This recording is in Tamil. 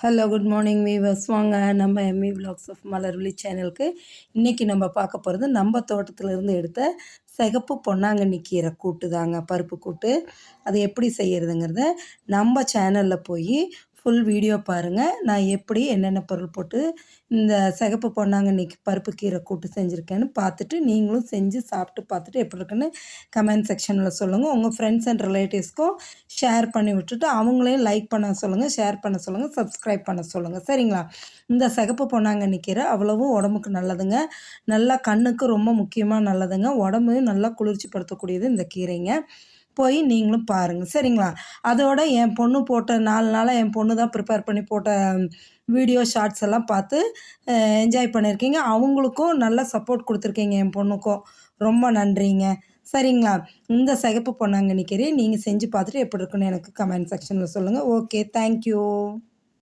Hello good morning viewers. வாங்க நம்ம எம்இ விலாக்ஸ் ஆஃப் மலர்விழி சேனலுக்கு. இன்றைக்கி நம்ம பார்க்க போகிறது நம்ம தோட்டத்திலேருந்து எடுத்த சிகப்பு பொன்னாங்கண்ணி கீரை கூட்டு தாங்க, பருப்பு கூட்டு. அது எப்படி செய்கிறதுங்கிறத நம்ம சேனலில் போய் ஃபுல் வீடியோ பாருங்கள். நான் எப்படி என்னென்ன பொருள் போட்டு இந்த சிகப்பு பொன்னாங்கண்ணி பருப்பு கீரை கூட்டு செஞ்சுருக்கேன்னு பார்த்துட்டு நீங்களும் செஞ்சு சாப்பிட்டு பார்த்துட்டு எப்படி இருக்குன்னு கமெண்ட் செக்ஷனில் சொல்லுங்கள். உங்கள் ஃப்ரெண்ட்ஸ் அண்ட் ரிலேட்டிவ்ஸ்க்கும் ஷேர் பண்ணி விட்டுட்டு அவங்களையும் லைக் பண்ண சொல்லுங்கள், ஷேர் பண்ண சொல்லுங்கள், சப்ஸ்கிரைப் பண்ண சொல்லுங்கள். சரிங்களா? இந்த சிகப்பு பொன்னாங்கண்ணி கீரை அவ்வளவும் உடம்புக்கு நல்லதுங்க. நல்லா கண்ணுக்கு ரொம்ப முக்கியமாக நல்லதுங்க. உடம்பு நல்லா குளிர்ச்சிப்படுத்தக்கூடியது இந்த கீரைங்க. போய் நீங்களும் பாருங்கள். சரிங்களா? அதோட என் பொண்ணு போட்ட 4 நாளாக என் பொண்ணு தான் ப்ரிப்பேர் பண்ணி போட்ட வீடியோ ஷார்ட்ஸ் எல்லாம் பார்த்து என்ஜாய் பண்ணியிருக்கீங்க. அவங்களுக்கும் நல்லா சப்போர்ட் கொடுத்துருக்கீங்க, என் பொண்ணுக்கும். ரொம்ப நன்றிங்க. சரிங்களா? இந்த சிகப்பு பொன்னாங்கண்ணி கீரையை நீங்கள் செஞ்சு பார்த்துட்டு எப்படி இருக்குன்னு எனக்கு கமெண்ட் செக்ஷனில் சொல்லுங்கள். Okay, thank you.